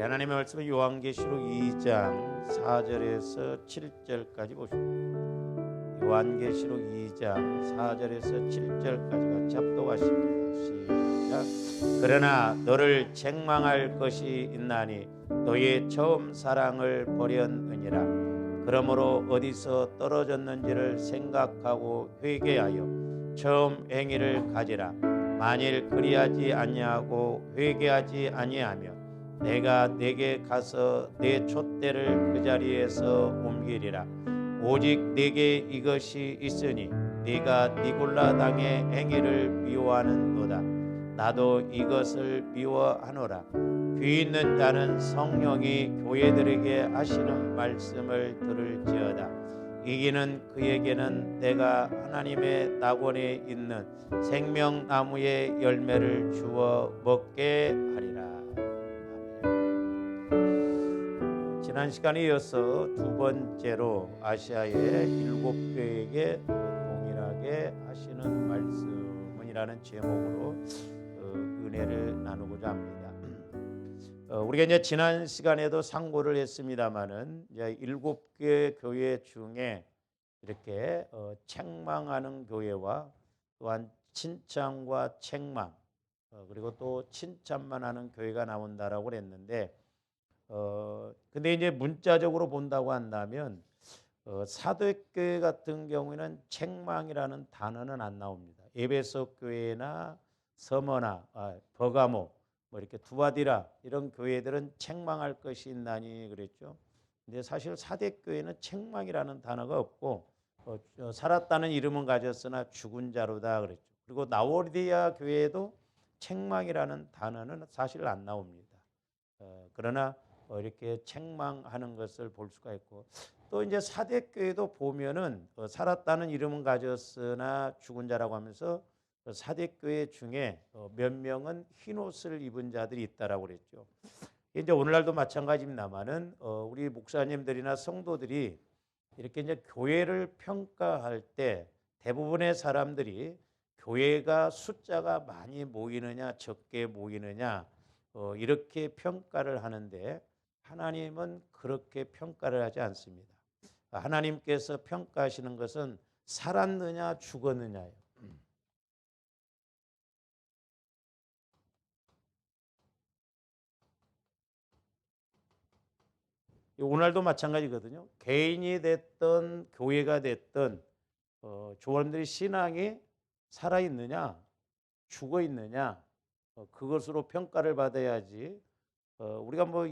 하나님의 말씀은 요한계시록 2장 4절에서 7절까지 보십니다. 요한계시록 2장 4절에서 7절까지 같이 합독하십니다. 시작. 그러나 너를 책망할 것이 있나니 너의 처음 사랑을 버렸느니라. 그러므로 어디서 떨어졌는지를 생각하고 회개하여 처음 행위를 가지라. 만일 그리하지 아니하고 회개하지 아니하면 내가 네게 가서 내 촛대를 그 자리에서 옮기리라. 오직 네게 이것이 있으니 네가 니골라 당의 행위를 미워하는도다. 나도 이것을 미워하노라. 귀 있는 자는 성령이 교회들에게 하시는 말씀을 들을지어다. 이기는 그에게는 내가 하나님의 낙원에 있는 생명나무의 열매를 주어 먹게 하리라. 지난 시간에 이어서 두 번째로 아시아의 7교회에게 동일하게 하시는 말씀이라는 제목으로 은혜를 나누고자 합니다. 우리가 이제 지난 시간에도 상고를 했습니다마는 이제 7개 교회 중에 이렇게 책망하는 교회와 또한 칭찬과 책망 그리고 또 칭찬만 하는 교회가 나온다라고 그랬는데 근데 이제 문자적으로 본다고 한다면 사도교회 같은 경우에는 책망이라는 단어는 안 나옵니다. 에베소 교회나 서머나 버가모 뭐 이렇게 두아디라 이런 교회들은 책망할 것이 있나니 그랬죠. 근데 사실 사대교회는 책망이라는 단어가 없고 살았다는 이름은 가졌으나 죽은 자로다 그랬죠. 그리고 나오디아 교회에도 책망이라는 단어는 사실 안 나옵니다. 그러나 이렇게 책망하는 것을 볼 수가 있고 또 이제 사대교회도 보면은 살았다는 이름은 가졌으나 죽은 자라고 하면서 사대교회 중에 몇 명은 흰옷을 입은 자들이 있다라고 그랬죠. 이제 오늘날도 마찬가지입니다만은 우리 목사님들이나 성도들이 이렇게 이제 교회를 평가할 때 대부분의 사람들이 교회가 숫자가 많이 모이느냐 적게 모이느냐 이렇게 평가를 하는데 하나님은 그렇게 평가를 하지 않습니다. 하나님께서 평가하시는 것은 살았느냐 죽었느냐예요. 오늘도 마찬가지거든요. 개인이 됐든 교회가 됐든 조원들의 신앙이 살아있느냐 죽어있느냐 그것으로 평가를 받아야지 우리가 뭐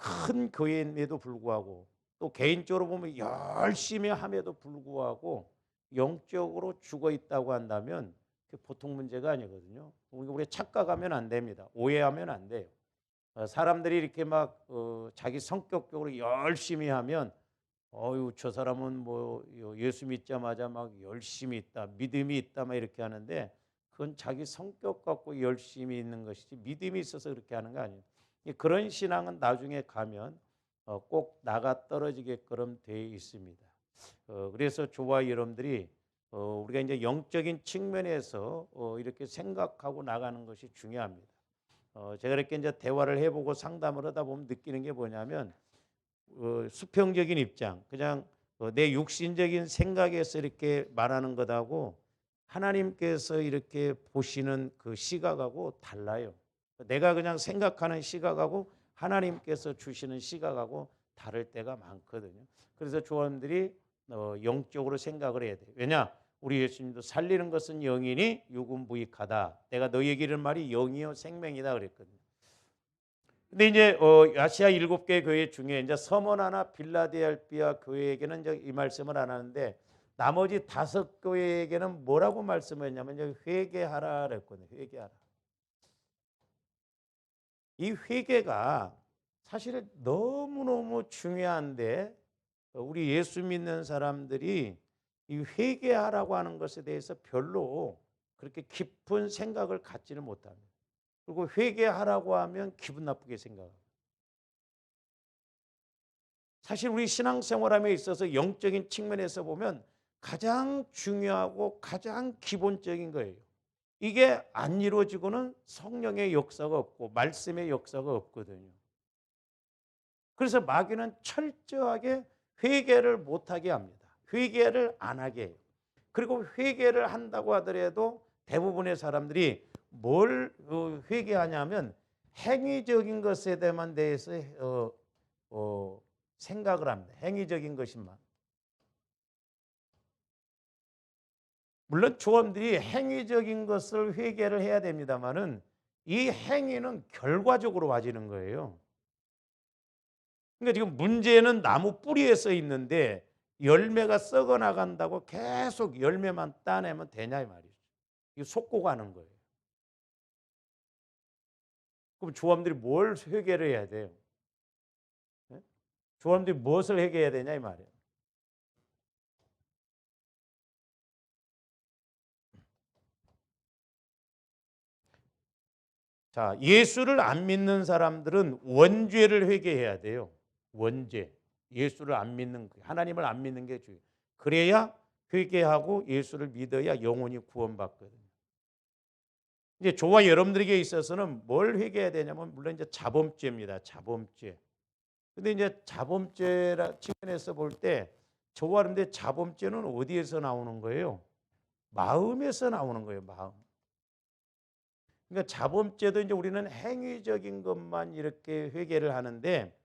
큰 교회임에도 불구하고 또 개인적으로 보면 열심히 함에도 불구하고 영적으로 죽어 있다고 한다면 그게 보통 문제가 아니거든요. 우리가 착각하면 안 됩니다. 오해하면 안 돼요. 사람들이 이렇게 막 자기 성격적으로 열심히 하면 어유 저 사람은 뭐 예수 믿자마자 막 열심히 있다, 믿음이 있다 막 이렇게 하는데 그건 자기 성격 갖고 열심히 있는 것이지 믿음이 있어서 그렇게 하는 거 아니에요. 그런 신앙은 나중에 가면 꼭 나가 떨어지게끔 돼 있습니다. 그래서 저와 여러분들이 우리가 이제 영적인 측면에서 이렇게 생각하고 나가는 것이 중요합니다. 제가 이렇게 이제 대화를 해보고 상담을 하다 보면 느끼는 게 뭐냐면 수평적인 입장, 그냥 내 육신적인 생각에서 이렇게 말하는 것하고 하나님께서 이렇게 보시는 그 시각하고 달라요. 내가 그냥 생각하는 시각하고 하나님께서 주시는 시각하고 다를 때가 많거든요. 그래서 조원들이 영적으로 생각을 해야 돼요. 왜냐? 우리 예수님도 살리는 것은 영이니 육은 무익하다. 내가 너희에게 이른 말이 영이요 생명이다 그랬거든요. 근데 이제 아시아 7개 교회 중에 이제 서머나나 빌라델피아 교회에게는 이제 이 말씀을 안 하는데 나머지 5교회에게는 뭐라고 말씀했냐면 이제 회개하라 그랬거든요. 회개하라. 이 회개가 사실 너무너무 중요한데 우리 예수 믿는 사람들이 이 회개하라고 하는 것에 대해서 별로 그렇게 깊은 생각을 갖지는 못합니다. 그리고 회개하라고 하면 기분 나쁘게 생각합니다. 사실 우리 신앙생활함에 있어서 영적인 측면에서 보면 가장 중요하고 가장 기본적인 거예요. 이게 안 이루어지고는 성령의 역사가 없고 말씀의 역사가 없거든요. 그래서 마귀는 철저하게 회개를 못하게 합니다. 회개를 안 하게 해요. 그리고 회개를 한다고 하더라도 대부분의 사람들이 뭘 회개하냐면 행위적인 것에 대해서 생각을 합니다. 행위적인 것만. 물론 조언들이 행위적인 것을 회개를 해야 됩니다만은 이 행위는 결과적으로 와지는 거예요. 그러니까 지금 문제는 나무 뿌리에 써 있는데 열매가 썩어 나간다고 계속 열매만 따내면 되냐 이 말이죠. 이거 속고 가는 거예요. 그럼 조합들이 뭘 회개를 해야 돼요? 네? 조합들이 무엇을 회개해야 되냐 이 말이에요. 자, 예수를 안 믿는 사람들은 원죄를 회개해야 돼요. 원죄. 예수를 안 믿는, 하나님을 안 믿는 게 중요해요. 그래야 회개하고 예수를 믿어야 영혼이 구원받거든요. 이제 저와 여러분들에게 있어서는 뭘 회개해야 되냐면 물론 이제 자범죄입니다. 자범죄. 근데 이제 자범죄라 측면에서 볼 때 저와 여러분들 자범죄는 어디에서 나오는 거예요? 마음에서 나오는 거예요. 마음. 그러니까 자범죄도 이제 우리는 행위적인 것만 이렇게 회개를 하는데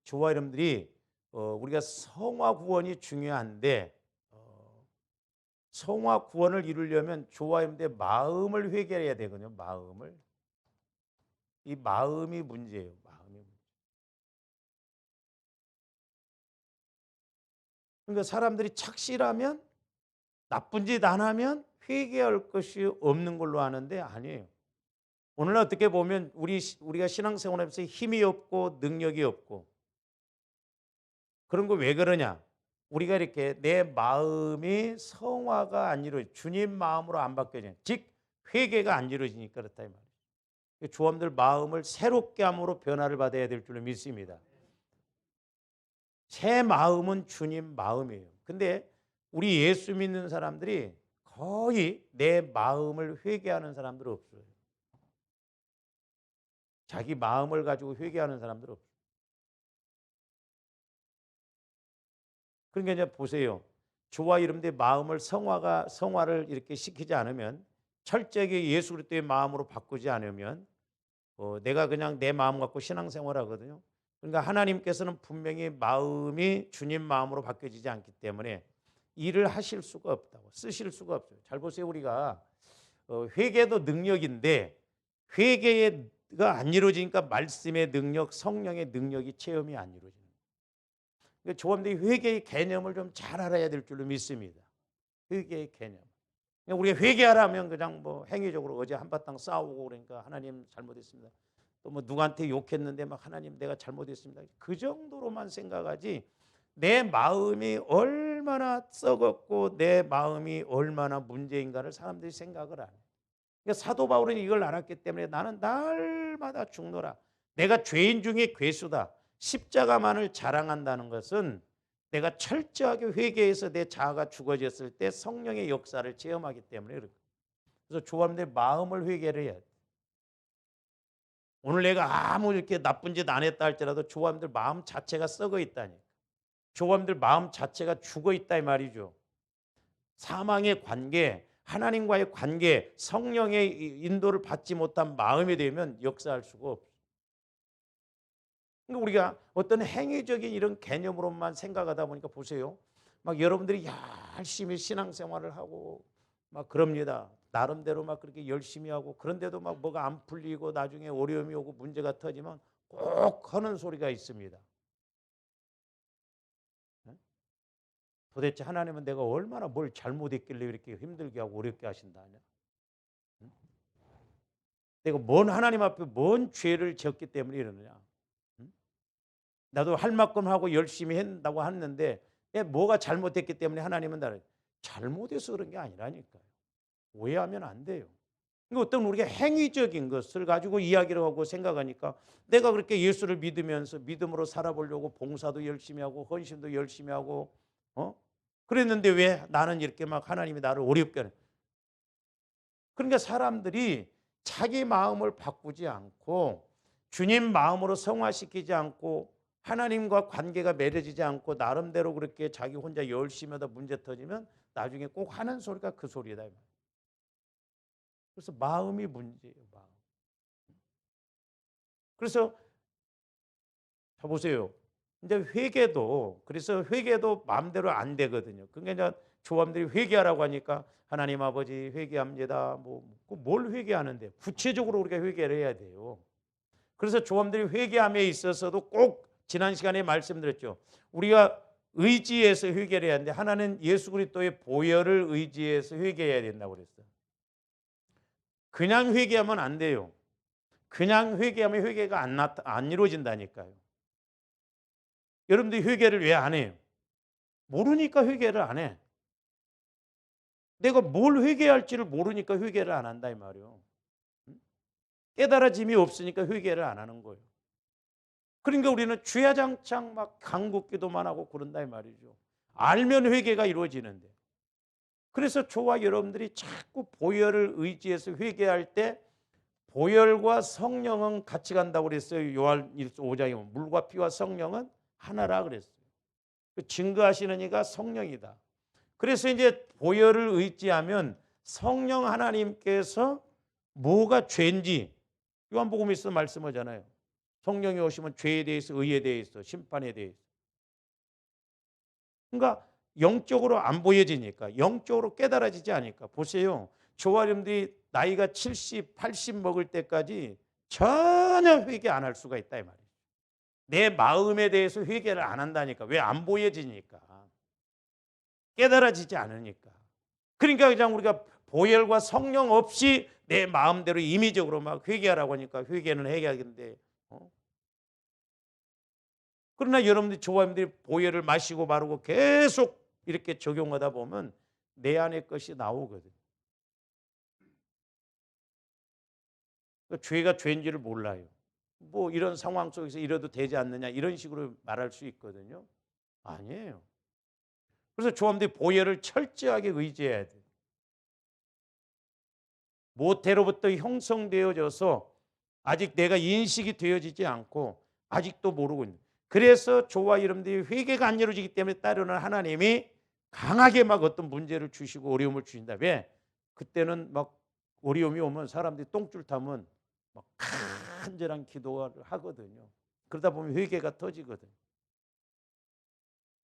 저와 여러분들이 우리가 성화 구원이 중요한데 성화 구원을 이루려면 저와 여러분들의 마음을 회개해야 되거든요. 마음을. 이 마음이 문제예요. 마음이 문제. 그러니까 사람들이 착실하면 나쁜 짓 안 하면 회개할 것이 없는 걸로 아는데 아니에요. 오늘 어떻게 보면 우리가 신앙생활하면서 힘이 없고 능력이 없고 그런 거 왜 그러냐? 우리가 이렇게 내 마음이 성화가 안 이루어져 주님 마음으로 안 바뀌어져. 즉 회개가 안 이루어지니까 그렇다 이 말이에요. 조함들 마음을 새롭게 함으로 변화를 받아야 될 줄로 믿습니다. 새 마음은 주님 마음이에요. 근데 우리 예수 믿는 사람들이 거의 내 마음을 회개하는 사람들 없어요. 자기 마음을 가지고 회개하는 사람들 없어요. 그러니까 이제 보세요. 저와 여러분들의 마음을 성화를 이렇게 시키지 않으면 철저하게 예수 그리스도의 마음으로 바꾸지 않으면 내가 그냥 내 마음 갖고 신앙생활하거든요. 그러니까 하나님께서는 분명히 마음이 주님 마음으로 바뀌어지지 않기 때문에 일을 하실 수가 없다고 쓰실 수가 없어요. 잘 보세요. 우리가 회개도 능력인데 회개가 안 이루어지니까 말씀의 능력, 성령의 능력이 체험이 안 이루어지는 거예요. 그러니까 조합들이 회개의 개념을 좀 잘 알아야 될 줄로 믿습니다. 회개의 개념. 그러니까 우리가 회개하라면 그냥 뭐 행위적으로 어제 한바탕 싸우고 그러니까 하나님 잘못했습니다. 또 뭐 누구한테 욕했는데 막 하나님 내가 잘못했습니다. 그 정도로만 생각하지 내 마음이 얼마나 썩었고 내 마음이 얼마나 문제인가를 사람들이 생각을 안 해요. 그러니까 사도 바울은 이걸 알았기 때문에 나는 날마다 죽노라. 내가 죄인 중에 괴수다. 십자가만을 자랑한다는 것은 내가 철저하게 회개해서 내 자아가 죽어졌을 때 성령의 역사를 체험하기 때문에 그렇습니다. 그래서 조합내 마음을 회개를 해야 돼. 오늘 내가 아무 이렇게 나쁜 짓 안 했다 할지라도 조합들 마음 자체가 썩어 있다니. 조합들 마음 자체가 죽어 있다 이 말이죠. 사망의 관계, 하나님과의 관계, 성령의 인도를 받지 못한 마음이 되면 역사할 수가 없어요. 그러니까 우리가 어떤 행위적인 이런 개념으로만 생각하다 보니까 보세요. 막 여러분들이 열심히 신앙생활을 하고 막 그럽니다. 나름대로 막 그렇게 열심히 하고 그런데도 막 뭐가 안 풀리고 나중에 어려움이 오고 문제가 터지면 꼭 하는 소리가 있습니다. 도대체 하나님은 내가 얼마나 뭘 잘못했길래 이렇게 힘들게 하고 어렵게 하신다 하냐? 내가 뭔 하나님 앞에 뭔 죄를 지었기 때문에 이러느냐? 나도 할 만큼 하고 열심히 한다고 했는데 뭐가 잘못했기 때문에 하나님은 나를 잘못해서 그런 게 아니라니까요. 오해하면 안 돼요. 어떤 우리가 행위적인 것을 가지고 이야기를 하고 생각하니까 내가 그렇게 예수를 믿으면서 믿음으로 살아보려고 봉사도 열심히 하고 헌신도 열심히 하고 그랬는데 왜 나는 이렇게 막 하나님이 나를 어렵게 하는 그러니까 사람들이 자기 마음을 바꾸지 않고 주님 마음으로 성화시키지 않고 하나님과 관계가 맺어지지 않고 나름대로 그렇게 자기 혼자 열심히 하다 문제 터지면 나중에 꼭 하는 소리가 그 소리다. 그래서 마음이 문제예요. 마음. 그래서 자 보세요. 이제 회개도 그래서 회개도 마음대로 안 되거든요. 그러니까 이제 조함들이 회개하라고 하니까 하나님 아버지 회개합니다. 뭘 회개하는데 구체적으로 우리가 회개를 해야 돼요. 그래서 조함들이 회개함에 있어서도 꼭 지난 시간에 말씀드렸죠. 우리가 의지해서 회개를 해야 하는데 하나는 예수 그리스도의 보혈을 의지해서 회개해야 된다고 그랬어요. 그냥 회개하면 안 돼요. 그냥 회개하면 회개가 안 이루어진다니까요. 여러분들이 회개를 왜 안 해요? 모르니까 회개를 안 해. 내가 뭘 회개할지를 모르니까 회개를 안 한다 이 말이에요. 깨달아짐이 없으니까 회개를 안 하는 거예요. 그러니까 우리는 주야장창 막 간구기도만 하고 그런다 이 말이죠. 알면 회개가 이루어지는데. 그래서 저와 여러분들이 자꾸 보혈을 의지해서 회개할 때 보혈과 성령은 같이 간다고 그랬어요. 요한일서 5장에 보면 물과 피와 성령은 하나라 그랬어요. 그 증거하시는 이가 성령이다. 그래서 이제 보혈을 의지하면 성령 하나님께서 뭐가 죄인지 요한복음에서 말씀하잖아요. 성령이 오시면 죄에 대해서 의에 대해서 심판에 대해서. 그러니까 영적으로 안 보여지니까 영적으로 깨달아지지 않으니까 보세요. 저와 여러분들이 나이가 70, 80 먹을 때까지 전혀 회개 안 할 수가 있다 이 말이에요. 내 마음에 대해서 회개를 안 한다니까. 왜 안 보여지니까. 깨달아지지 않으니까. 그러니까 그냥 우리가 보혈과 성령 없이 내 마음대로 임의적으로 막 회개하라고 하니까 회개는 해야겠는데 그러나 여러분들이 저와 여러분들이 보혈을 마시고 바르고 계속 이렇게 적용하다 보면 내 안의 것이 나오거든. 그러니까 죄가 죄인지를 몰라요. 뭐 이런 상황 속에서 이래도 되지 않느냐 이런 식으로 말할 수 있거든요. 아니에요. 그래서 저와 여러분들이 보혈을 철저하게 의지해야 돼요. 모태로부터 형성되어져서 아직 내가 인식이 되어지지 않고 아직도 모르고 있는. 그래서 저와 여러분들이 회개가 안 이루어지기 때문에 따르는 하나님이 강하게 막 어떤 문제를 주시고 어려움을 주신다. 왜? 그때는 막 어려움이 오면 사람들이 똥줄 타면 막 간절한 기도를 하거든요. 그러다 보면 회개가 터지거든.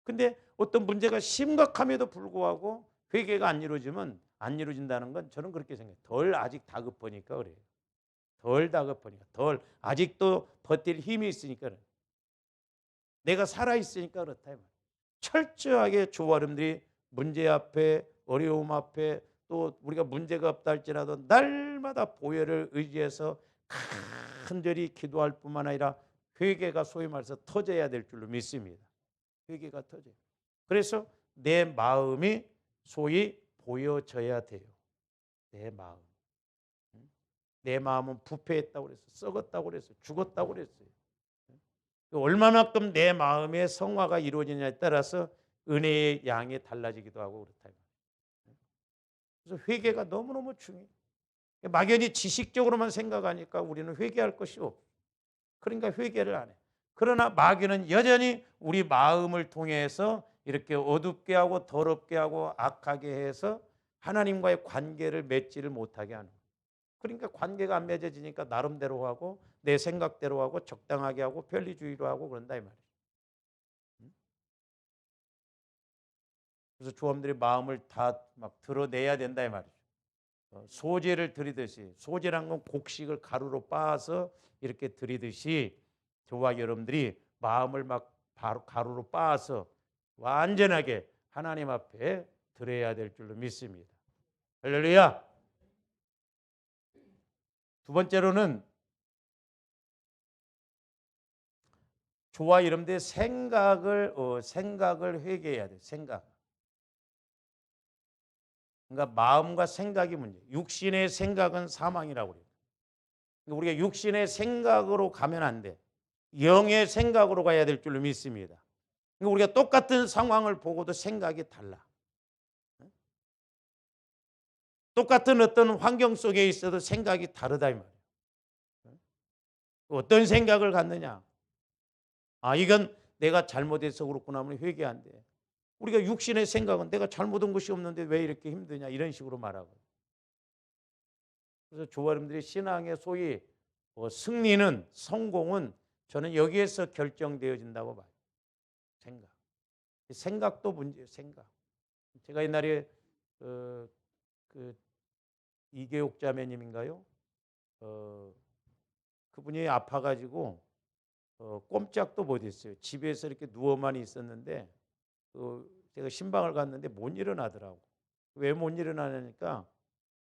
근데 어떤 문제가 심각함에도 불구하고 회개가 안 이루어지면 안 이루어진다는 건 저는 그렇게 생각해요. 덜 아직 다급하니까 그래요. 덜 다급하니까 덜 아직도 버틸 힘이 있으니까 그래요. 내가 살아있으니까 그렇다. 철저하게 저와 여러분들이 문제 앞에 어려움 앞에 또 우리가 문제가 없다 할지라도 날마다 보혈을 의지해서 간절히 기도할 뿐만 아니라 회개가 소위 말해서 터져야 될 줄로 믿습니다. 회개가 터져요. 그래서 내 마음이 소위 보여져야 돼요. 내 마음. 내 마음은 부패했다고 그랬어요. 썩었다고 그랬어요. 죽었다고 그랬어요. 얼마만큼 내 마음의 성화가 이루어지냐에 따라서 은혜의 양이 달라지기도 하고 그렇다. 그래서 회개가 너무너무 중요해요. 막연히 지식적으로만 생각하니까 우리는 회개할 것이 없어요. 그러니까 회개를 안 해요. 그러나 마귀는 여전히 우리 마음을 통해서 이렇게 어둡게 하고 더럽게 하고 악하게 해서 하나님과의 관계를 맺지를 못하게 하는 거예요. 그러니까 관계가 안 맺어지니까 나름대로 하고 내 생각대로 하고 적당하게 하고 편리주의로 하고 그런다 이 말이에요. 그래서 조함들이 마음을 다 막 드러내야 된다 이 말이죠. 소재를 들이듯이 소재란 건 곡식을 가루로 빻아서 이렇게 들이듯이 저와 여러분들이 마음을 막 바로 가루로 빻아서 완전하게 하나님 앞에 드려야 될 줄로 믿습니다. 할렐루야. 두 번째로는 저와 여러분들의 생각을 회개해야 돼. 생각. 그러니까 마음과 생각이 문제. 육신의 생각은 사망이라고 그래요. 그러니까 우리가 육신의 생각으로 가면 안 돼. 영의 생각으로 가야 될 줄로 믿습니다. 그러니까 우리가 똑같은 상황을 보고도 생각이 달라. 똑같은 어떤 환경 속에 있어도 생각이 다르다 이 말이에요. 어떤 생각을 갖느냐. 아, 이건 내가 잘못해서 그렇구나 하면 회개한대. 우리가 육신의 생각은 내가 잘못한 것이 없는데 왜 이렇게 힘드냐 이런 식으로 말하고. 그래서 조아님들이 신앙의 소위 승리는 성공은 저는 여기에서 결정되어진다고 봐요. 생각도 문제예요. 생각. 제가 옛날에 그 이계옥 자매님인가요? 그분이 아파가지고 꼼짝도 못했어요. 집에서 이렇게 누워만 있었는데 제가 신방을 갔는데 못 일어나더라고. 왜 못 일어나냐니까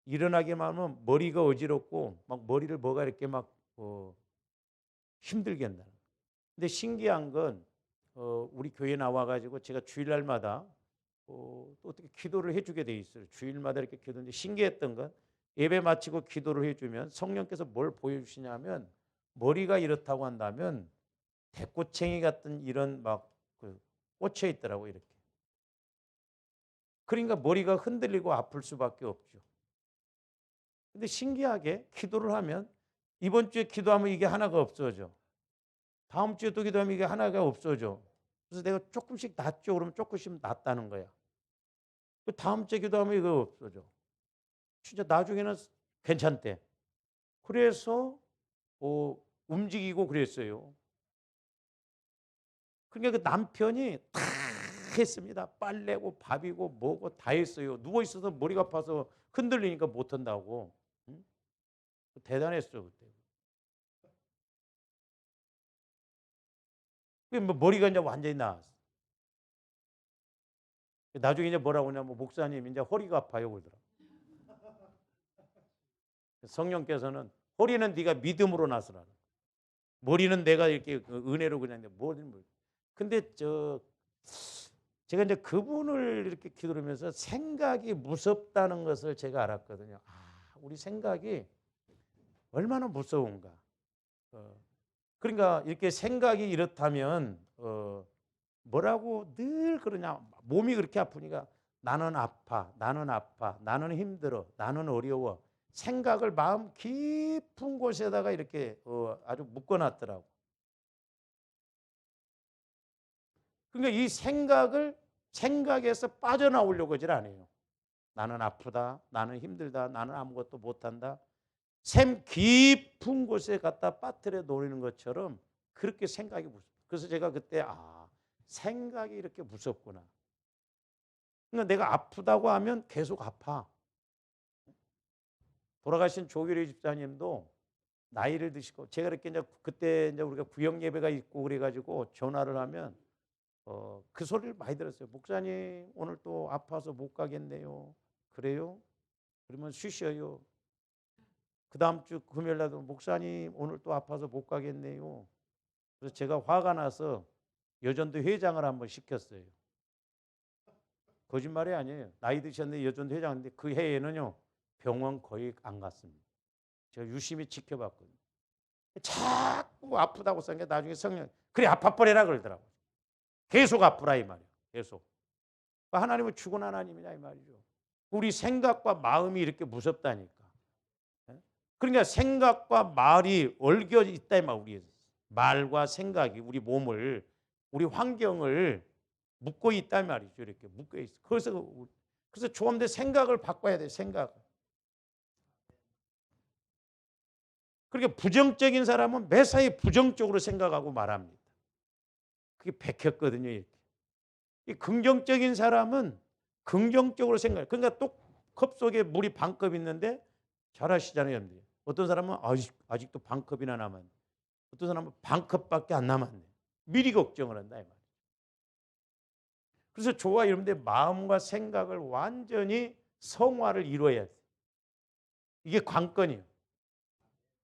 일어나기만 하면 머리가 어지럽고 막 머리를 뭐가 이렇게 막 힘들게 한다. 근데 신기한 건 우리 교회 나와가지고 제가 주일날마다 또 어떻게 기도를 해주게 돼 있어요. 주일마다 이렇게 기도하는데 신기했던 건 예배 마치고 기도를 해주면 성령께서 뭘 보여주시냐면 머리가 이렇다고 한다면 대꼬챙이 같은 이런 막 꽂혀 있더라고 이렇게. 그러니까 머리가 흔들리고 아플 수밖에 없죠. 근데 신기하게 기도를 하면 이번 주에 기도하면 이게 하나가 없어져. 다음 주에 또 기도하면 이게 하나가 없어져. 그래서 내가 조금씩 낫죠. 그러면 조금씩 낫다는 거야. 그 다음 주에 기도하면 이거 없어져. 진짜 나중에는 괜찮대. 그래서 움직이고 그랬어요. 그러니까 그 남편이 다 했습니다. 빨래고 밥이고 뭐고 다 했어요. 누워 있어서 머리가 아파서 흔들리니까 못 한다고. 응? 대단했어 그때. 뭐 머리가 이제 완전히 나았어. 나중에 이제 뭐라고 하냐면 목사님 이제 허리가 아파요 그러더라. 성령께서는 허리는 네가 믿음으로 나서라. 머리는 내가 이렇게 은혜로 그냥 뭐든 뭐. 근데 제가 이제 그분을 이렇게 기도하면서 생각이 무섭다는 것을 제가 알았거든요. 아, 우리 생각이 얼마나 무서운가. 그러니까 이렇게 생각이 이렇다면 뭐라고 늘 그러냐. 몸이 그렇게 아프니까 나는 아파, 나는 아파, 나는 힘들어, 나는 어려워. 생각을 마음 깊은 곳에다가 이렇게 아주 묶어놨더라고. 그러니까 이 생각에서 빠져나오려고 하질 않아요. 나는 아프다, 나는 힘들다, 나는 아무것도 못한다. 샘 깊은 곳에 갖다 빠뜨려 놓는 것처럼 그렇게 생각이 무섭다. 그래서 제가 그때 생각이 이렇게 무섭구나. 그러니까 내가 아프다고 하면 계속 아파. 돌아가신 조규리 집사님도 나이를 드시고 제가 이렇게 이제 그때 이제 우리가 구역 예배가 있고 그래가지고 전화를 하면 그 소리를 많이 들었어요. 목사님 오늘 또 아파서 못 가겠네요. 그래요? 그러면 쉬셔요. 그 다음 주 금요일 날도 목사님 오늘 또 아파서 못 가겠네요. 그래서 제가 화가 나서 여전도 회장을 한번 시켰어요. 거짓말이 아니에요. 나이 드셨는데 여전도 회장인데 그 해에는요 병원 거의 안 갔습니다. 제가 유심히 지켜봤거든요. 자꾸 아프다고 생각해 나중에 성령 그래 아파버려라 그러더라고요. 계속 아프라 이 말이에요. 계속. 하나님은 죽은 하나님이냐 이 말이죠. 우리 생각과 마음이 이렇게 무섭다니까. 그러니까 생각과 말이 얽혀 있다 이 말. 우리 말과 생각이 우리 몸을 우리 환경을 묶고 있다 이 말이죠. 이렇게 묶여 있어. 그래서 조금더 생각을 바꿔야 돼. 생각. 그러니까 부정적인 사람은 매사에 부정적으로 생각하고 말합니다. 그게 백혔거든요. 이렇게. 이 긍정적인 사람은 긍정적으로 생각해요. 그러니까 또 컵 속에 물이 반컵 있는데 잘 아시잖아요. 어떤 사람은 아직도 반컵이나 남았네. 어떤 사람은 반컵밖에 안 남았네. 미리 걱정을 한다 이 말이에요. 그래서 저와 여러분들의 마음과 생각을 완전히 성화를 이루어야 돼. 이게 관건이에요.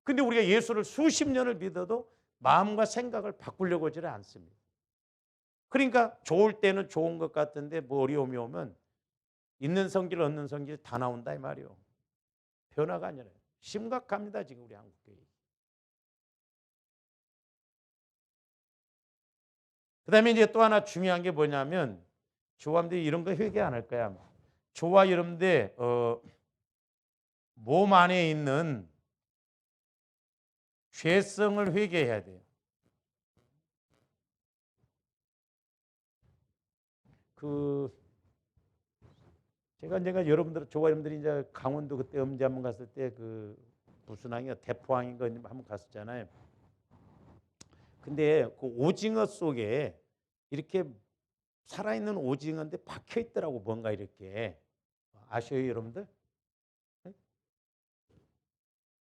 근데 우리가 예수를 수십 년을 믿어도 마음과 생각을 바꾸려고 하지는 않습니다. 그러니까 좋을 때는 좋은 것 같은데 뭐 어려움이 오면 있는 성질 없는 성질 다 나온다 이 말이요. 변화가 아니라 심각합니다 지금 우리 한국교회. 그다음에 이제 또 하나 중요한 게 뭐냐면 조함들이 이런 거 회개 안 할 거야. 저와 여러분들 몸 안에 있는 죄성을 회개해야 돼요. 제가 여러분들 여러분들이 이제 강원도 그때 음지 한번 갔을 때 그 무슨 항이야 대포항인가 한번 갔었잖아요. 근데 그 오징어 속에 이렇게 살아있는 오징어인데 박혀 있더라고 뭔가 이렇게 아셔요 여러분들?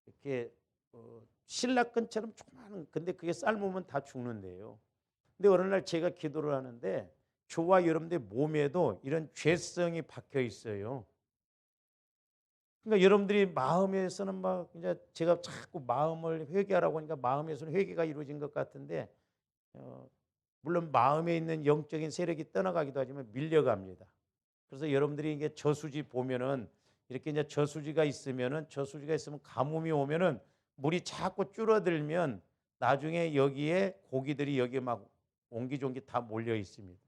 이렇게 신라끈처럼 조그마한 근데 그게 삶으면 다 죽는데요. 근데 어느 날 제가 기도를 하는데 저와 여러분들 몸에도 이런 죄성이 박혀 있어요. 그러니까 여러분들이 마음에서는 막 이제 제가 자꾸 마음을 회개하라고 하니까 마음에서는 회개가 이루어진 것 같은데 물론 마음에 있는 영적인 세력이 떠나가기도 하지만 밀려갑니다. 그래서 여러분들이 이게 저수지 보면은 이렇게 이제 저수지가 있으면 가뭄이 오면은 물이 자꾸 줄어들면 나중에 여기에 고기들이 여기에 막 옹기종기 다 몰려 있습니다.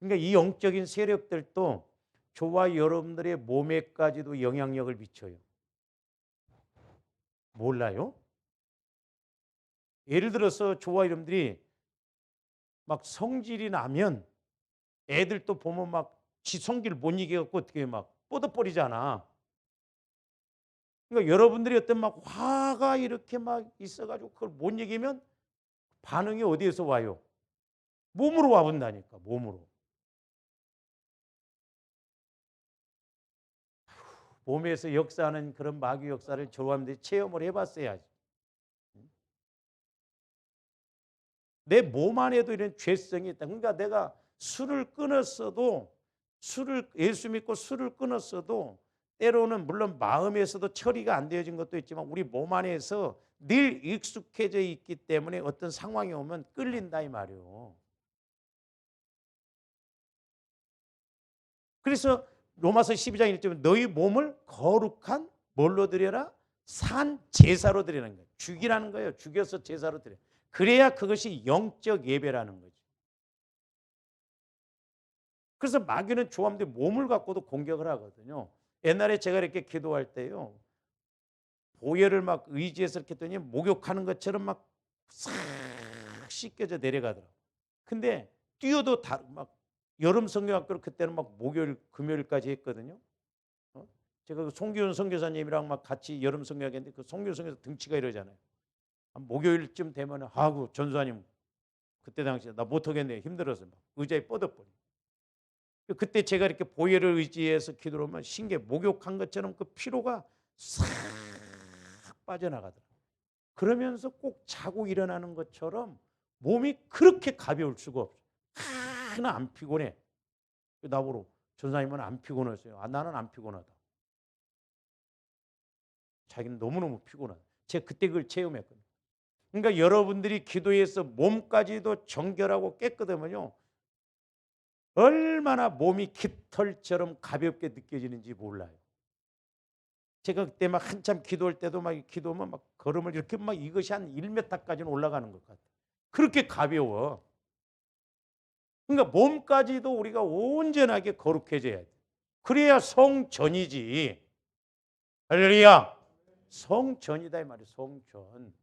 그러니까 이 영적인 세력들도 저와 여러분들의 몸에까지도 영향력을 미쳐요. 몰라요? 예를 들어서 저와 여러분들이 막 성질이 나면 애들도 보면 막 지 성질을 못 이겨갖고 어떻게 막 뻗어버리잖아. 그러니까 여러분들이 어떤 막 화가 이렇게 막 있어가지고 그걸 못 이기면 반응이 어디에서 와요? 몸으로 와본다니까, 몸으로. 몸에서 역사하는 그런 마귀 역사를 저와 여러분들이 체험을 해봤어야지. 내 몸 안에도 이런 죄성이 있다. 그러니까 내가 술을 끊었어도 예수 믿고 술을 끊었어도 때로는 물론 마음에서도 처리가 안 되어진 것도 있지만 우리 몸 안에서 늘 익숙해져 있기 때문에 어떤 상황이 오면 끌린다 이 말이에요. 그래서 로마서 12장 1절에 너희 몸을 거룩한 뭘로 드려라? 산 제사로 드리는 거예요. 죽이라는 거예요. 죽여서 제사로 드려. 그래야 그것이 영적 예배라는 거죠. 그래서 마귀는 조함대 몸을 갖고도 공격을 하거든요. 옛날에 제가 이렇게 기도할 때요. 보혈을 막 의지해서 이렇게 했더니 목욕하는 것처럼 막 싹 씻겨져 내려가더라고요. 근데 뛰어도 막 여름 성경학교를 그때는 막 목요일 금요일까지 했거든요. 제가 그 송기훈 선교사님이랑 막 같이 여름 성경했는데 그 송기훈 선교사 등치가 이러잖아요. 목요일쯤 되면 아구 전수사님 그때 당시에 나 못하겠네 힘들어서 막 의자에 뻗어버려. 그때 제가 이렇게 보혈을 의지해서 기도를 하면 신기해 목욕한 것처럼 그 피로가 싹 빠져나가더라고요. 그러면서 꼭 자고 일어나는 것처럼 몸이 그렇게 가벼울 수가 없어요. 하나 안 피곤해. 나보러 전사님은 안 피곤했어요. 나는 안 피곤하다. 자기는 너무너무 피곤하다. 제가 그때 그걸 체험했거든요. 그러니까 여러분들이 기도해서 몸까지도 정결하고 깨끗하면요. 얼마나 몸이 깃털처럼 가볍게 느껴지는지 몰라요. 제가 그때 막 한참 기도할 때도 막 기도하면 막 걸음을 이렇게 막 이것이 한 1m까지는 올라가는 것 같아요. 그렇게 가벼워. 그러니까 몸까지도 우리가 온전하게 거룩해져야 돼. 그래야 성전이지. 할렐루야. 성전이다 이 말이에요. 성전.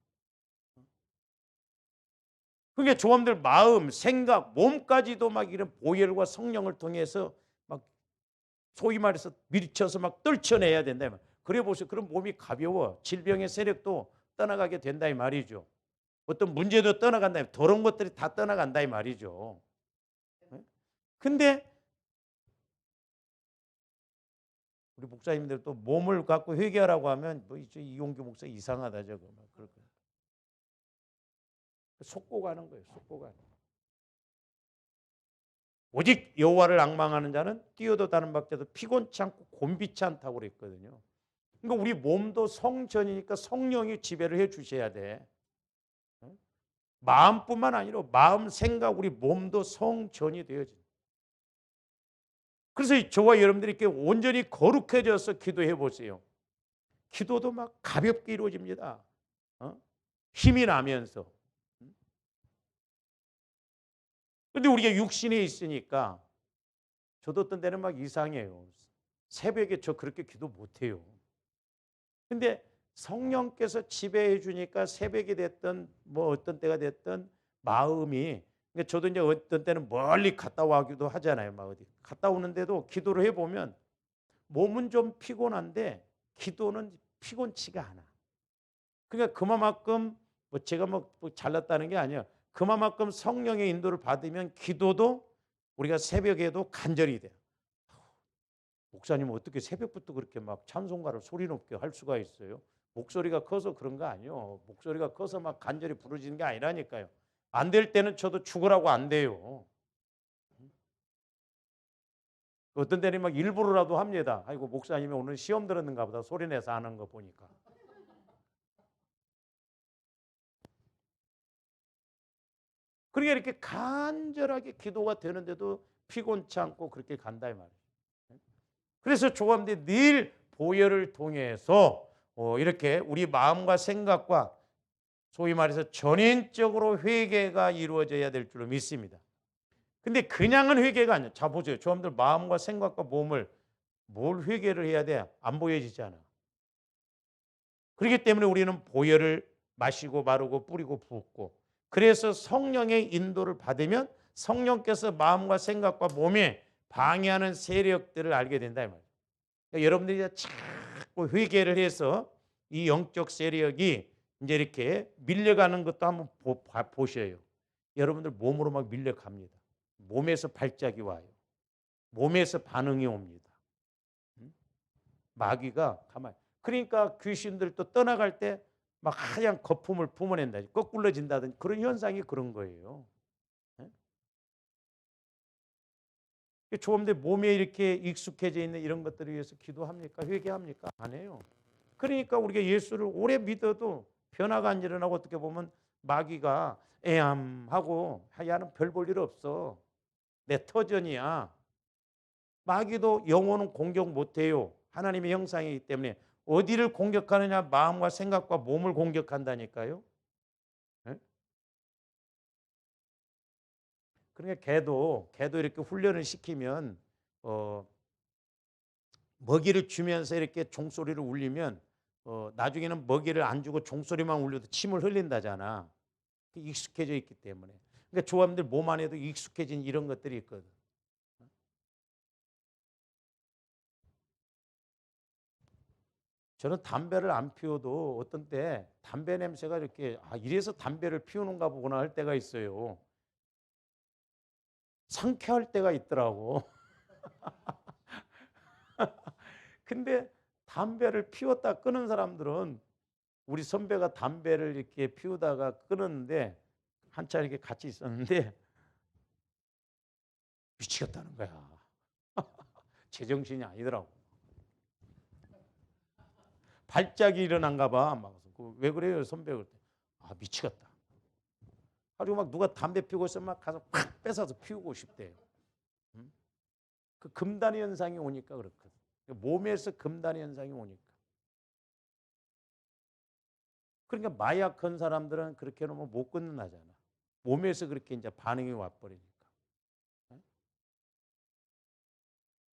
그게 조함들 마음, 생각, 몸까지도 막 이런 보혈과 성령을 통해서 막 소위 말해서 밀쳐서 막 떨쳐내야 된다 이 말. 그래 보세요. 그럼 몸이 가벼워. 질병의 세력도 떠나가게 된다 이 말이죠. 어떤 문제도 떠나간다. 더러운 것들이 다 떠나간다 이 말이죠. 근데 우리 목사님들도 몸을 갖고 회개하라고 하면 뭐 이용규 목사 이상하다 저거 막 그럴 거예요. 속고 가는 거예요. 속고 가는. 오직 여호와를 앙망하는 자는 뛰어도 다른 박자도 피곤치 않고 곤비치 않다고 그랬거든요. 그러니까 우리 몸도 성전이니까 성령이 지배를 해 주셔야 돼. 마음뿐만 아니라 마음, 생각, 우리 몸도 성전이 되어져. 그래서 저와 여러분들이 이렇게 온전히 거룩해져서 기도해 보세요. 기도도 막 가볍게 이루어집니다. 힘이 나면서. 근데 우리가 육신에 있으니까 저도 어떤 때는 막 이상해요. 새벽에 저 그렇게 기도 못해요. 근데 성령께서 지배해 주니까 새벽이 됐든 뭐 어떤 때가 됐든 마음이, 그러니까 저도 이제 어떤 때는 멀리 갔다 와기도 하잖아요. 막 어디 갔다 오는데도 기도를 해보면 몸은 좀 피곤한데 기도는 피곤치가 않아. 그러니까 그만큼 뭐 제가 뭐 잘났다는 게 아니야. 그만큼 성령의 인도를 받으면 기도도 우리가 새벽에도 간절히 돼요. 목사님은 어떻게 새벽부터 그렇게 막 찬송가를 소리 높게 할 수가 있어요? 목소리가 커서 그런 거 아니에요. 목소리가 커서 막 간절히 부르짖는 게 아니라니까요. 안 될 때는 저도 죽으라고 안 돼요. 어떤 때는 막 일부러라도 합니다. 아이고 목사님이 오늘 시험 들었는가 보다 소리 내서 하는 거 보니까. 그러니까 이렇게 간절하게 기도가 되는데도 피곤치 않고 그렇게 간다 이 말이에요. 그래서 조감들이 늘 보혈을 통해서 이렇게 우리 마음과 생각과 소위 말해서 전인적으로 회개가 이루어져야 될 줄로 믿습니다. 근데 그냥은 회개가 아니야. 자 보세요. 조감들 마음과 생각과 몸을 뭘 회개를 해야 돼? 안 보여지잖아. 그렇기 때문에 우리는 보혈을 마시고 바르고 뿌리고 붓고, 그래서 성령의 인도를 받으면 성령께서 마음과 생각과 몸에 방해하는 세력들을 알게 된다 이 말이에요. 그러니까 여러분들이 자꾸 회개를 해서 이 영적 세력이 이제 이렇게 밀려가는 것도 한번 보셔요. 여러분들 몸으로 막 밀려갑니다. 몸에서 발작이 와요. 몸에서 반응이 옵니다. 마귀가 가만히. 그러니까 귀신들도 떠나갈 때 막 하얀 거품을 뿜어낸다. 거꾸러진다든지 그런 현상이 그런 거예요. 조금들 몸에 이렇게 익숙해져 있는 이런 것들을 위해서 기도합니까? 회개합니까? 안 해요. 그러니까 우리가 예수를 오래 믿어도 변화가 안 일어나고 어떻게 보면 마귀가 애암하고 야는 별 볼 일 없어. 내 터전이야. 마귀도 영혼은 공격 못해요. 하나님의 형상이기 때문에 어디를 공격하느냐? 마음과 생각과 몸을 공격한다니까요. 네? 그러니까 개도 이렇게 훈련을 시키면 먹이를 주면서 이렇게 종소리를 울리면 나중에는 먹이를 안 주고 종소리만 울려도 침을 흘린다잖아. 익숙해져 있기 때문에. 그러니까 조합들 몸 안에도 익숙해진 이런 것들이 있거든. 저는 담배를 안 피워도 어떤 때 담배 냄새가 이렇게 이래서 담배를 피우는가 보구나 할 때가 있어요. 상쾌할 때가 있더라고. 근데 담배를 피웠다 끊은 사람들은, 우리 선배가 담배를 이렇게 피우다가 끊었는데 한참 이렇게 같이 있었는데 미치겠다는 거야. 제정신이 아니더라고. 발작이 일어난가 봐. 왜 그래요 선배? 그때 미치겠다. 그리고 막 누가 담배 피우고 있으면 막 가서 팍 뺏어서 피우고 싶대요. 그 금단 현상이 오니까 그렇거든. 몸에서 금단 현상이 오니까. 그러니까 마약한 사람들은 그렇게 하면 못 끊는다잖아. 몸에서 그렇게 이제 반응이 와버리니까.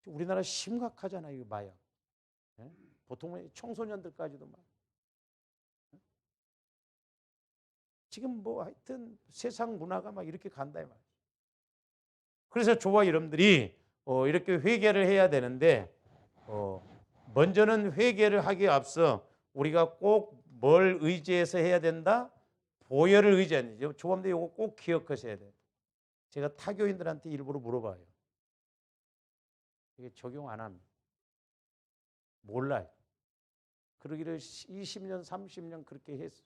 우리나라 심각하잖아요, 이 마약. 보통 청소년들까지도 막. 지금 뭐 하여튼 세상 문화가 막 이렇게 간다 이 말이에요. 그래서 저와 여러분들이 이렇게 회개를 해야 되는데 먼저는 회개를 하기에 앞서 우리가 꼭 뭘 의지해서 해야 된다? 보혈을 의지하는. 조감들 이거 꼭 기억하셔야 돼요. 제가 타교인들한테 일부러 물어봐요. 이게 적용 안 합니다. 몰라요. 그러기를 20년, 30년 그렇게 했어.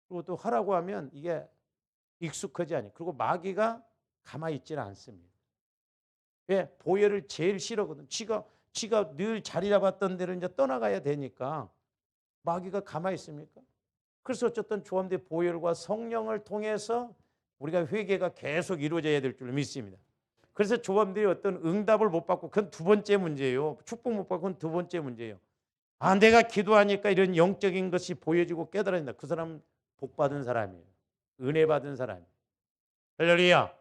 그리고 또 하라고 하면 이게 익숙하지 않아요. 그리고 마귀가 가만히 있지는 않습니다. 왜? 보혈을 제일 싫어하거든. 지가 늘 자리 잡았던 데를 이제 떠나가야 되니까 마귀가 가만히 있습니까? 그래서 어쨌든 조함대 보혈과 성령을 통해서 우리가 회개가 계속 이루어져야 될 줄 믿습니다. 그래서 조함들이 어떤 응답을 못 받고 그건 두 번째 문제예요. 축복 못 받고 그건 두 번째 문제예요. 내가 기도하니까 이런 영적인 것이 보여지고 깨달아진다. 그 사람은 복 받은 사람이에요. 은혜 받은 사람이에요. 할렐루야.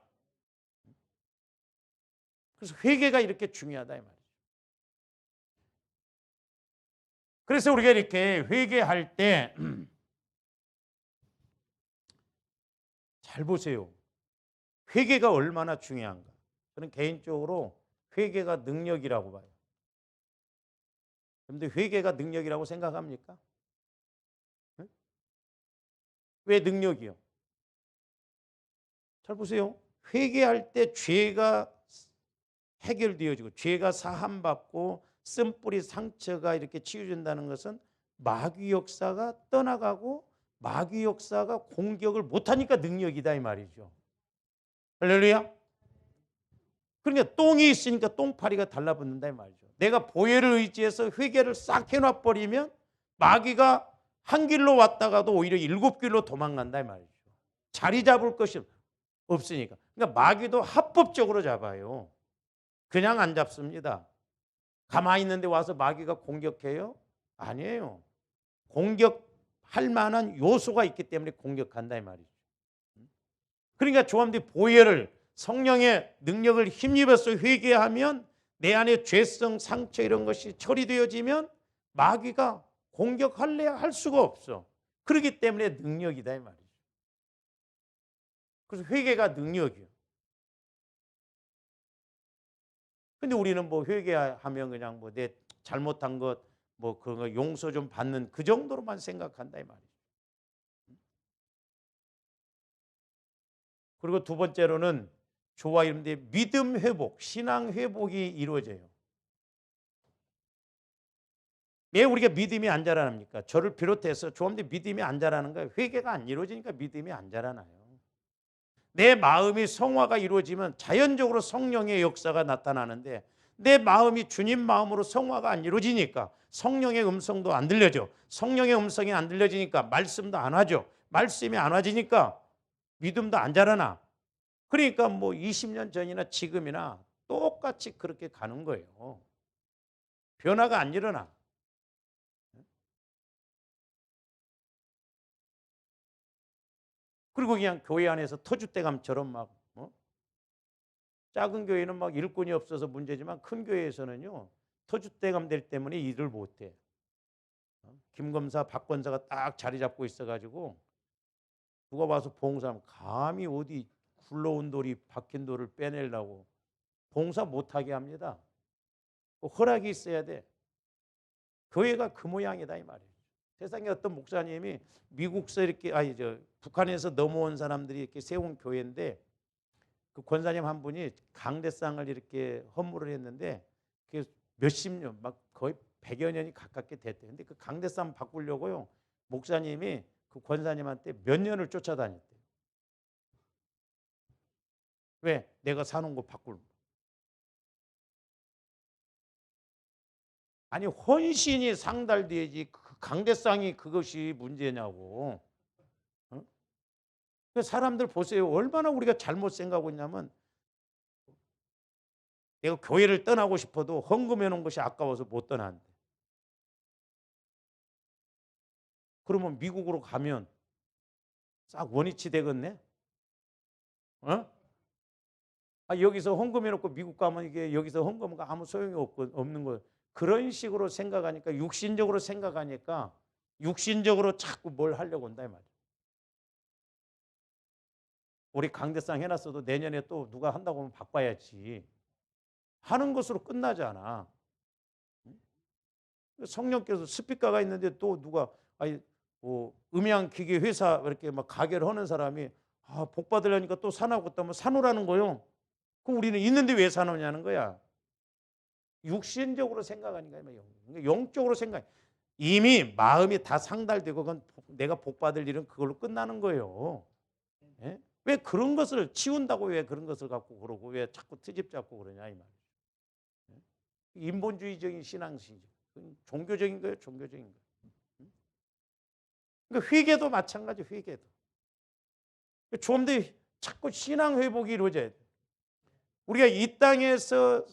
그래서 회개가 이렇게 중요하다 이 말이에요. 그래서 우리가 이렇게 회개할 때 잘 보세요. 회개가 얼마나 중요한가. 저는 개인적으로 회개가 능력이라고 봐요. 그런데 회개가 능력이라고 생각합니까? 응? 왜 능력이요? 잘 보세요. 회개할 때 죄가 해결되어지고 죄가 사함받고 쓴뿌리 상처가 이렇게 치유된다는 것은 마귀 역사가 떠나가고 마귀 역사가 공격을 못하니까 능력이다 이 말이죠. 할렐루야. 그러니까 똥이 있으니까 똥파리가 달라붙는다 이 말이죠. 내가 보혈을 의지해서 회개를 싹 해놔버리면 마귀가 한 길로 왔다가도 오히려 7길로 도망간다 이 말이죠. 자리 잡을 것이 없으니까. 그러니까 마귀도 합법적으로 잡아요. 그냥 안 잡습니다. 가만히 있는데 와서 마귀가 공격해요? 아니에요. 공격할 만한 요소가 있기 때문에 공격한다 이 말이죠. 그러니까 조함들이 보혈을 성령의 능력을 힘입어서 회개하면 내 안에 죄성, 상처 이런 것이 처리되어지면 마귀가 공격할래야 할 수가 없어. 그렇기 때문에 능력이다 이 말이죠. 그래서 회개가 능력이에요. 근데 우리는 뭐 회개하면 그냥 뭐 내 잘못한 것 뭐 그런 거 용서 좀 받는 그 정도로만 생각한다 이 말이에요. 그리고 두 번째로는 조와 이름대 믿음 회복, 신앙 회복이 이루어져요. 왜 우리가 믿음이 안 자라납니까? 저를 비롯해서 조함대 믿음이 안 자라는 거예요. 회개가 안 이루어지니까 믿음이 안 자라나요. 내 마음이 성화가 이루어지면 자연적으로 성령의 역사가 나타나는데 내 마음이 주님 마음으로 성화가 안 이루어지니까 성령의 음성도 안 들려져. 성령의 음성이 안 들려지니까 말씀도 안 하죠. 말씀이 안 와지니까 믿음도 안 자라나. 그러니까 뭐 20년 전이나 지금이나 똑같이 그렇게 가는 거예요. 변화가 안 일어나. 그리고 그냥 교회 안에서 터줏대감처럼 막 작은 교회는 막 일꾼이 없어서 문제지만 큰 교회에서는요 터줏대감들 때문에 일을 못해. 김검사, 박권사가 딱 자리 잡고 있어가지고 누가 와서 봉사하면 감히 어디 굴러온 돌이 박힌 돌을 빼내려고 봉사 못하게 합니다. 허락이 있어야 돼. 교회가 그 모양이다 이 말이에요. 세상에 어떤 목사님이 미국서 이렇게 북한에서 넘어온 사람들이 이렇게 세운 교회인데 그 권사님 한 분이 강대상을 이렇게 헌물을 했는데 그게 몇십 년, 막 거의 100여 년이 가깝게 됐대요. 근데 그 강대상 바꾸려고요. 목사님이 그 권사님한테 몇 년을 쫓아다녔대요. 왜? 내가 사는 곳 바꿀. 아니 헌신이 상달돼야지 그 강대상이 그것이 문제냐고. 어? 사람들 보세요. 얼마나 우리가 잘못 생각하고 있냐면 내가 교회를 떠나고 싶어도 헌금해 놓은 것이 아까워서 못 떠난대. 그러면 미국으로 가면 싹 원위치 되겠네? 어? 여기서 헌금해 놓고 미국 가면 이게 여기서 헌금가 아무 소용이 없는 거. 그런 식으로 생각하니까 육신적으로 생각하니까 육신적으로 자꾸 뭘 하려고 한다 이 말이야. 우리 강대상 해놨어도 내년에 또 누가 한다고 하면 바꿔야지. 하는 것으로 끝나지 않아. 성령께서 스피커가 있는데 또 누가 음향기계 회사 이렇게 막 가게를 하는 사람이 복 받으려니까 또 사나고 또면 사노라는 거요. 그럼 우리는 있는데 왜 사노냐는 거야. 육신적으로 생각하니까 영적으로 생각. 이미 마음이 다 상달되고 그건 내가 복 받을 일은 그걸로 끝나는 거예요. 예? 왜 그런 것을 치운다고 왜 그런 것을 갖고 그러고 왜 자꾸 트집 잡고 그러냐 이 말이에요. 인본주의적인 신앙시죠. 종교적인 거예요, 종교적인 거예요. 그러니까 회개도 마찬가지, 회개도. 좀 더 자꾸 신앙 회복이 이루어져야 돼. 우리가 이 땅에서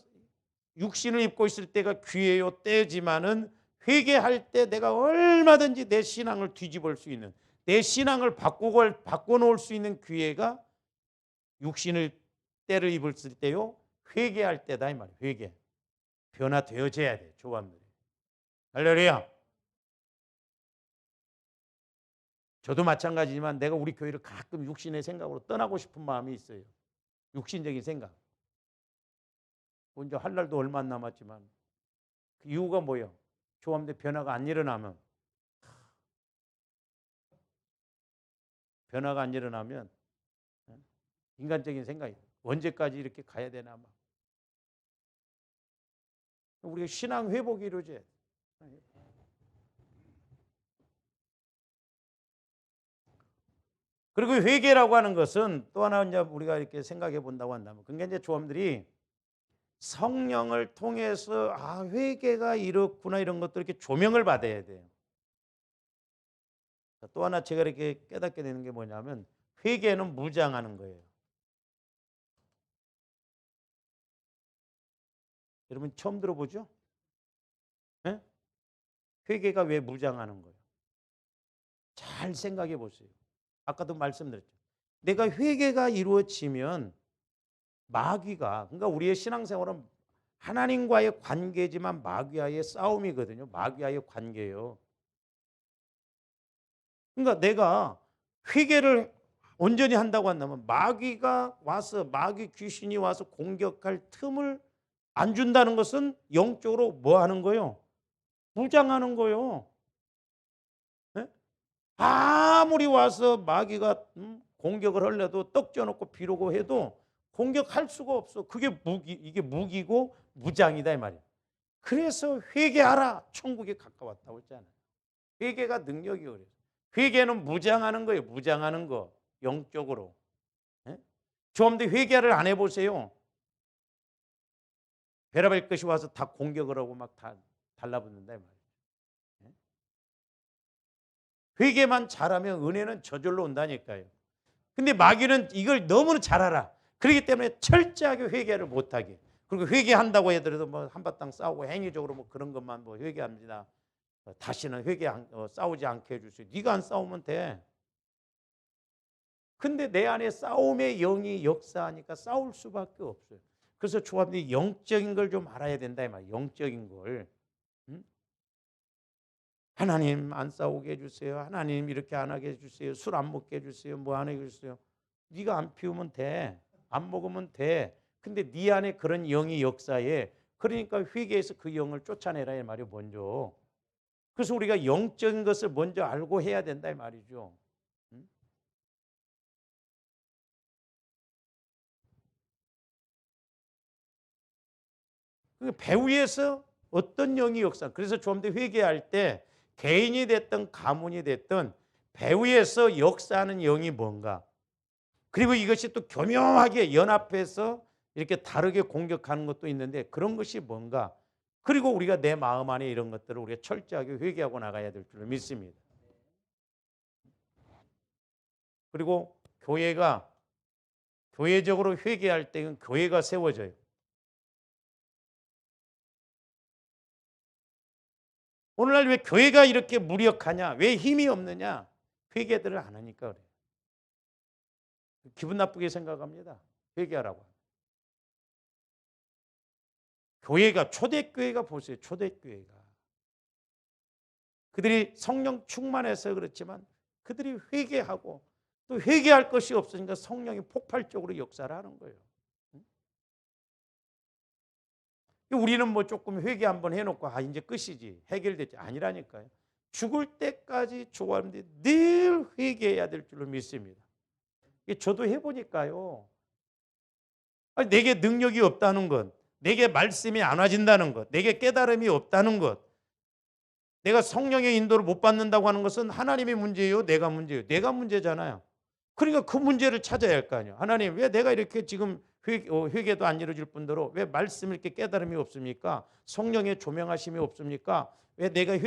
육신을 입고 있을 때가 귀해요, 때지만은 회개할 때 내가 얼마든지 내 신앙을 뒤집을 수 있는, 내 신앙을 바꿔놓을 수 있는 기회가 육신을 때를 입었을 때요, 회개할 때다 이 말이에요. 회개. 변화되어져야 돼, 조합들이. 할렐루야. 저도 마찬가지지만 내가 우리 교회를 가끔 육신의 생각으로 떠나고 싶은 마음이 있어요. 육신적인 생각. 먼저 할 날도 얼마 안 남았지만 그 이유가 뭐예요? 조합대 변화가 안 일어나면 인간적인 생각이 언제까지 이렇게 가야 되나 막. 우리가 신앙 회복이 이루어져야 돼. 그리고 회개라고 하는 것은 또 하나 이제 우리가 이렇게 생각해 본다고 한다면, 그게 이제 조합들이 성령을 통해서 회개가 이렇구나 이런 것들 이렇게 조명을 받아야 돼요. 또 하나 제가 이렇게 깨닫게 되는 게 뭐냐면 회개는 무장하는 거예요. 여러분 처음 들어보죠? 네? 회개가 왜 무장하는 거예요? 잘 생각해 보세요. 아까도 말씀드렸죠. 내가 회개가 이루어지면 마귀가, 그러니까 우리의 신앙생활은 하나님과의 관계지만 마귀와의 싸움이거든요. 마귀와의 관계예요. 그러니까 내가 회개를 온전히 한다고 한다면 마귀가 와서, 마귀 귀신이 와서 공격할 틈을 안 준다는 것은 영적으로 뭐 하는 거예요? 무장하는 거예요. 네? 아무리 와서 마귀가 공격을 하려도 떡 쪄놓고 비로고 해도 공격할 수가 없어. 이게 무기고 무장이다 이 말이야. 그래서 회개하라. 천국에 가까웠다고 했잖아요. 회개가 능력이에요. 그래서 회개는 무장하는 거예요. 무장하는 거. 영적으로. 네? 조금도 회개를 안 해보세요. 베라벨 것이 와서 다 공격을 하고 막 다 달라붙는다 이 말이에요. 네? 회개만 잘하면 은혜는 저절로 온다니까요. 근데 마귀는 이걸 너무 잘 알아. 그렇기 때문에 철저하게 회개를 못하게. 그리고 회개한다고 해더라도 뭐 한바탕 싸우고 행위적으로 뭐 그런 것만 뭐 회개합니다. 다시는 싸우지 않게 해주세요. 네가 안 싸우면 돼. 근데 내 안에 싸움의 영이 역사하니까 싸울 수밖에 없어요. 그래서 조합이 영적인 걸 좀 알아야 된다 이 말이에요. 영적인 걸. 하나님 안 싸우게 해주세요. 하나님 이렇게 안 하게 해주세요. 술 안 먹게 해주세요. 뭐 안 하게 해주세요. 네가 안 피우면 돼. 안 먹으면 돼. 근데 네 안에 그런 영이 역사해. 그러니까 회개해서 그 영을 쫓아내라 이 말이에요. 먼저. 그래서 우리가 영적인 것을 먼저 알고 해야 된다 이 말이죠. 배 위에서 어떤 영이 역사. 그래서 좀 더 회개할 때 개인이 됐든 가문이 됐든 배 위에서 역사하는 영이 뭔가. 그리고 이것이 또 교묘하게 연합해서 이렇게 다르게 공격하는 것도 있는데 그런 것이 뭔가. 그리고 우리가 내 마음 안에 이런 것들을 우리가 철저하게 회개하고 나가야 될 줄 믿습니다. 그리고 교회적으로 회개할 때는 교회가 세워져요. 오늘날 왜 교회가 이렇게 무력하냐? 왜 힘이 없느냐? 회개들을 안 하니까 그래요. 기분 나쁘게 생각합니다. 회개하라고. 교회가, 초대교회가 보세요. 초대교회가. 그들이 성령 충만해서 그렇지만 그들이 회개하고 또 회개할 것이 없으니까 성령이 폭발적으로 역사를 하는 거예요. 우리는 뭐 조금 회개 한번 해놓고 이제 끝이지 해결됐지 아니라니까요. 죽을 때까지 조합인데 늘 회개해야 될 줄로 믿습니다. 저도 해보니까요. 내게 능력이 없다는 것, 내게 말씀이 안 와진다는 것, 내게 깨달음이 없다는 것, 내가 성령의 인도를 못 받는다고 하는 것은 하나님의 문제예요? 내가 문제예요? 내가 문제잖아요. 그러니까 그 문제를 찾아야 할 거 아니에요. 하나님 왜 내가 이렇게 지금 회개도 안 이루어질 뿐더러 왜 말씀을 이렇게 깨달음이 없습니까? 성령의 조명하심이 없습니까? 왜 내가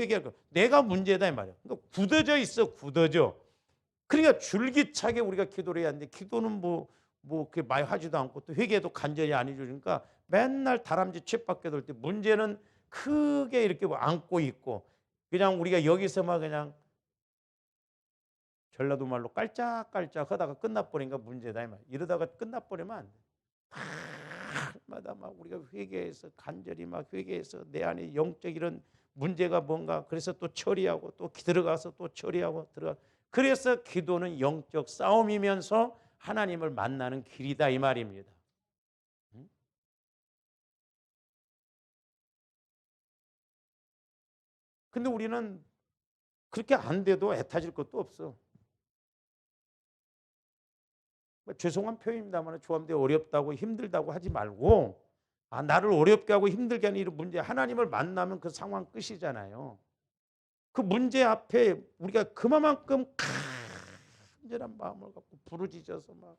내가 문제다 이 말이에요. 그러니까 굳어져 있어. 굳어져. 그러니까 줄기차게 우리가 기도를 해야 하는데 기도는 뭐 그렇게 많이 하지도 않고 또 회개도 간절히 안 해주니까 맨날 다람쥐 쳇바퀴 돌 때 문제는 크게 이렇게 안고 있고 그냥 우리가 여기서만 그냥 전라도 말로 깔짝깔짝 하다가 끝나버리니까 문제다 이 말. 이러다가 끝나버리면 안 돼. 마다 막 우리가 회개해서 간절히 막 회개해서 내 안에 영적 이런 문제가 뭔가 그래서 또 처리하고 또 들어가서 또 처리하고 들어가. 그래서 기도는 영적 싸움이면서 하나님을 만나는 길이다 이 말입니다. 근데 우리는 그렇게 안 돼도 애타질 것도 없어. 죄송한 표현입니다만 조합대 어렵다고 힘들다고 하지 말고 나를 어렵게 하고 힘들게 하는 이런 문제 하나님을 만나면 그 상황 끝이잖아요. 그 문제 앞에 우리가 그만큼 간절한 마음을 갖고 부르짖어서 막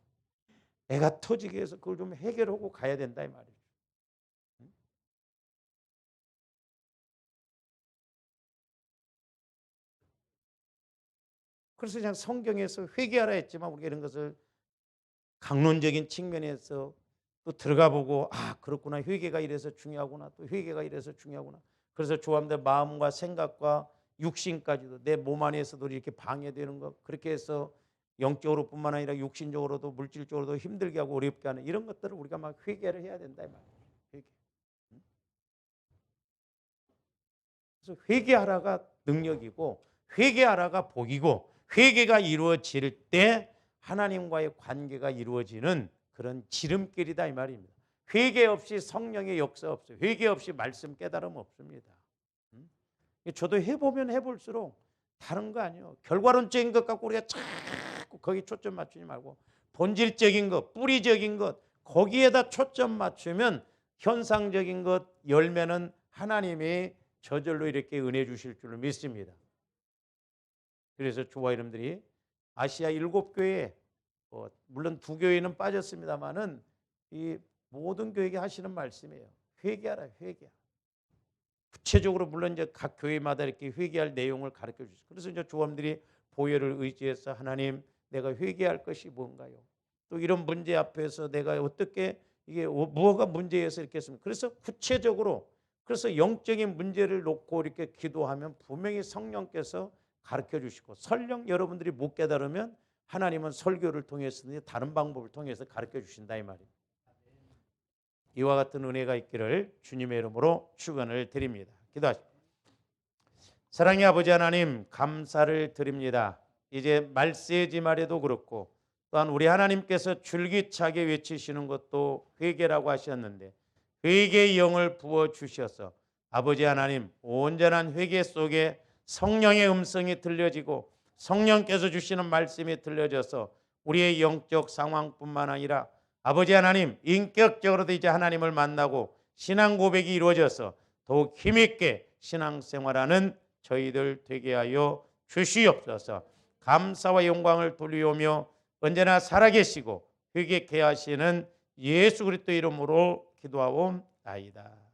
애가 터지게 해서 그걸 좀 해결하고 가야 된다 이 말이죠. 그래서 그냥 성경에서 회개하라 했지만 우리가 이런 것을 강론적인 측면에서 또 들어가 보고 그렇구나 회개가 이래서 중요하구나 또 회개가 이래서 중요하구나. 그래서 조합대 마음과 생각과 육신까지도 내 몸 안에서도 이렇게 방해되는 것 그렇게 해서 영적으로뿐만 아니라 육신적으로도 물질적으로도 힘들게 하고 어렵게 하는 이런 것들을 우리가 막 회개를 해야 된다 이 말이에요. 회개. 그래서 회개하라가 능력이고 회개하라가 복이고 회개가 이루어질 때 하나님과의 관계가 이루어지는 그런 지름길이다 이 말입니다. 회개 없이 성령의 역사 없어요. 회개 없이 말씀 깨달음 없습니다. 저도 해보면 해볼수록 다른 거 아니에요. 결과론적인 것 갖고 우리가 자꾸 거기 초점 맞추지 말고 본질적인 것, 뿌리적인 것 거기에다 초점 맞추면 현상적인 것 열매는 하나님이 저절로 이렇게 은혜 주실 줄을 믿습니다. 그래서 조화 이름들이 아시아 7교회 물론 2교회는 빠졌습니다만은 이 모든 교회에 하시는 말씀이에요. 회개하라, 회개하라. 구체적으로 물론 이제 각 교회마다 이렇게 회개할 내용을 가르쳐 주시고 그래서 이제 조함들이 보혈을 의지해서 하나님 내가 회개할 것이 뭔가요? 또 이런 문제 앞에서 내가 어떻게 이게 뭐가 문제여서 이렇게 했습니까? 그래서 구체적으로 그래서 영적인 문제를 놓고 이렇게 기도하면 분명히 성령께서 가르쳐 주시고 설령 여러분들이 못 깨달으면 하나님은 설교를 통해서든지 다른 방법을 통해서 가르쳐 주신다 이 말입니다. 이와 같은 은혜가 있기를 주님의 이름으로 축원을 드립니다. 기도하십시오. 사랑의 아버지 하나님 감사를 드립니다. 이제 말세지 말에도 그렇고 또한 우리 하나님께서 줄기차게 외치시는 것도 회개라고 하셨는데 회개의 영을 부어주셔서 아버지 하나님 온전한 회개 속에 성령의 음성이 들려지고 성령께서 주시는 말씀이 들려져서 우리의 영적 상황뿐만 아니라 아버지 하나님 인격적으로도 이제 하나님을 만나고 신앙 고백이 이루어져서 더욱 힘있게 신앙생활하는 저희들 되게 하여 주시옵소서. 감사와 영광을 돌리오며 언제나 살아계시고 회개케 하시는 예수 그리스도 이름으로 기도하옵나이다.